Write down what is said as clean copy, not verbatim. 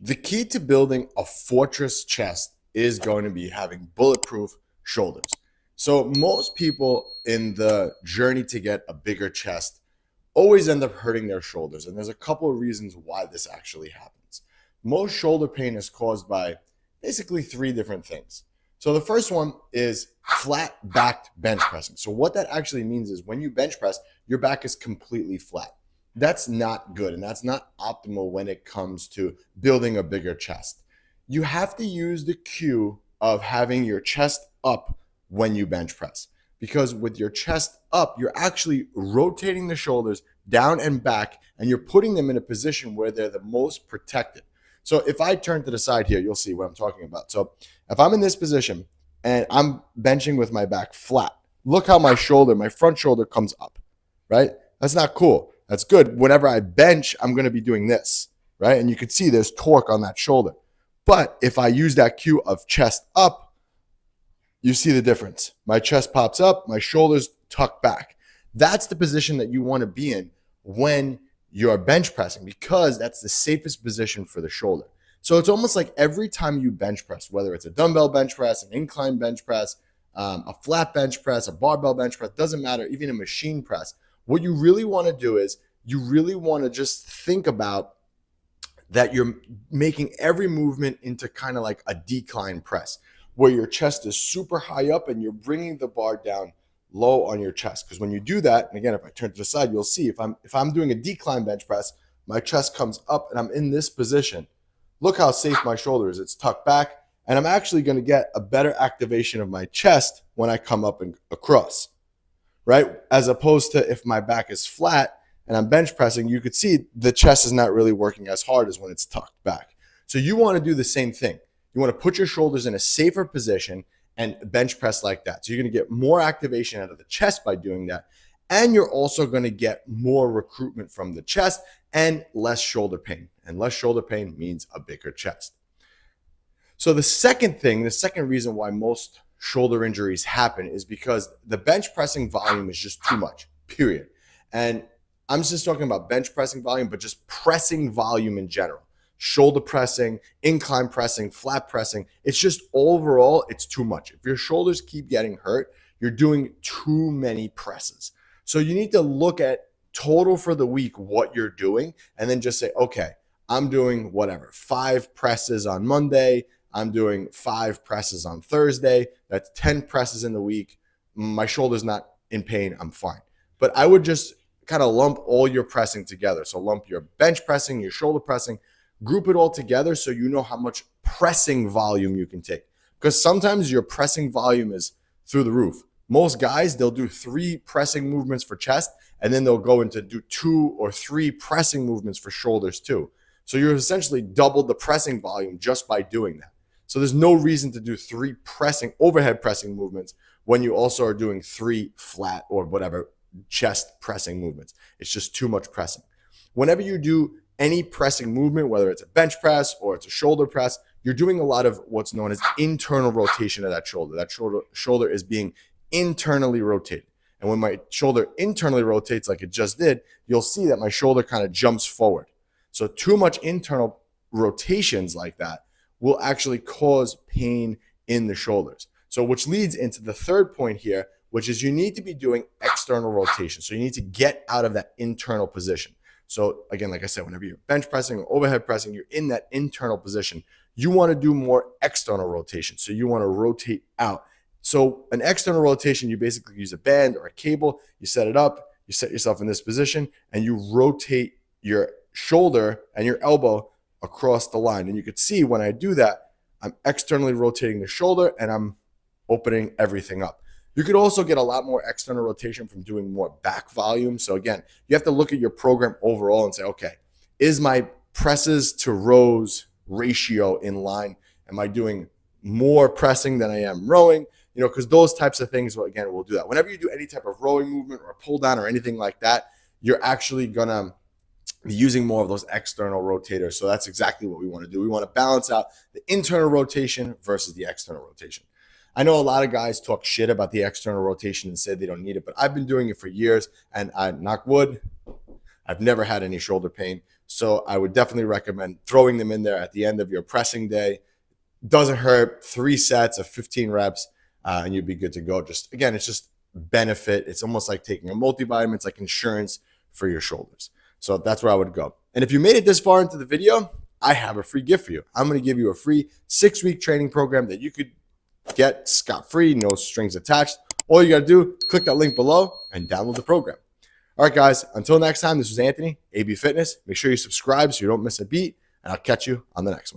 The key to building a fortress chest is going to be having bulletproof shoulders. So, most people in the journey to get a bigger chest always end up hurting their shoulders. And there's a couple of reasons why this actually happens. Most shoulder pain is caused by basically three different things. So, the first one is flat backed bench pressing. So, what that actually means is when you bench press, your back is completely flat. That's not good, and that's not optimal when it comes to building a bigger chest. You have to use the cue of having your chest up when you bench press, because with your chest up, you're actually rotating the shoulders down and back, and you're putting them in a position where they're the most protected. So if I turn to the side here, you'll see what I'm talking about. So if I'm in this position and I'm benching with my back flat, look how my front shoulder comes up, right? That's not cool. That's good. Whenever I bench, I'm going to be doing this, right? And you can see there's torque on that shoulder. But if I use that cue of chest up, you see the difference. My chest pops up, my shoulders tuck back. That's the position that you want to be in when you're bench pressing, because that's the safest position for the shoulder. So it's almost like every time you bench press, whether it's a dumbbell bench press, an incline bench press, a flat bench press, a barbell bench press, doesn't matter, even a machine press, what you really want to do is you really want to just think about that you're making every movement into kind of like a decline press where your chest is super high up and you're bringing the bar down low on your chest. Because when you do that, and again, if I turn to the side, you'll see if I'm doing a decline bench press, my chest comes up and I'm in this position. Look how safe my shoulder is. It's tucked back, and I'm actually going to get a better activation of my chest when I come up and across, right? As opposed to if my back is flat and I'm bench pressing, you could see the chest is not really working as hard as when it's tucked back. So you want to do the same thing. You want to put your shoulders in a safer position and bench press like that. So you're going to get more activation out of the chest by doing that. And you're also going to get more recruitment from the chest and less shoulder pain. And less shoulder pain means a bigger chest. So the second reason why most shoulder injuries happen is because the bench pressing volume is just too much, period. And I'm just talking about bench pressing volume, but just pressing volume in general. Shoulder pressing, incline pressing, flat pressing. It's just overall, it's too much. If your shoulders keep getting hurt, you're doing too many presses. So you need to look at total for the week, what you're doing, and then just say, okay, I'm doing whatever, 5 presses on Monday. I'm doing 5 presses on Thursday. That's 10 presses in the week. My shoulder's not in pain. I'm fine. But I would just kind of lump all your pressing together. So lump your bench pressing, your shoulder pressing, group it all together so you know how much pressing volume you can take. Because sometimes your pressing volume is through the roof. Most guys, they'll do 3 pressing movements for chest, and then they'll go into do 2 or 3 pressing movements for shoulders too. So you're essentially doubled the pressing volume just by doing that. So there's no reason to do 3 overhead pressing movements when you also are doing 3 flat or whatever chest pressing movements. It's just too much pressing. Whenever you do any pressing movement, whether it's a bench press or it's a shoulder press, you're doing a lot of what's known as internal rotation of that shoulder. That shoulder is being internally rotated. And when my shoulder internally rotates like it just did, you'll see that my shoulder kind of jumps forward. So too much internal rotations like that will actually cause pain in the shoulders. So which leads into the third point here, which is you need to be doing external rotation. So you need to get out of that internal position. So again, like I said, whenever you're bench pressing or overhead pressing, you're in that internal position. You want to do more external rotation. So you want to rotate out. So an external rotation, you basically use a band or a cable, you set it up, you set yourself in this position, and you rotate your shoulder and your elbow across the line. And you could see when I do that, I'm externally rotating the shoulder and I'm opening everything up. You could also get a lot more external rotation from doing more back volume. So again, you have to look at your program overall and say, okay, is my presses to rows ratio in line? Am I doing more pressing than I am rowing? Because those types of things, we'll do that. Whenever you do any type of rowing movement or pull down or anything like that, you're actually going to be using more of those external rotators. So that's exactly what we want to do. We want to balance out the internal rotation versus the external rotation. I know a lot of guys talk shit about the external rotation and say they don't need it, but I've been doing it for years, and I knock wood, I've never had any shoulder pain. So I would definitely recommend throwing them in there at the end of your pressing day. Doesn't hurt. 3 sets of 15 reps, and you'd be good to go. Just again, it's just benefit. It's almost like taking a multivitamin. It's like insurance for your shoulders. So that's where I would go. And if you made it this far into the video, I have a free gift for you. I'm going to give you a free 6-week training program that you could get scot-free, no strings attached. All you got to do, click that link below and download the program. All right, guys, until next time, this was Anthony, AB Fitness. Make sure you subscribe so you don't miss a beat, and I'll catch you on the next one.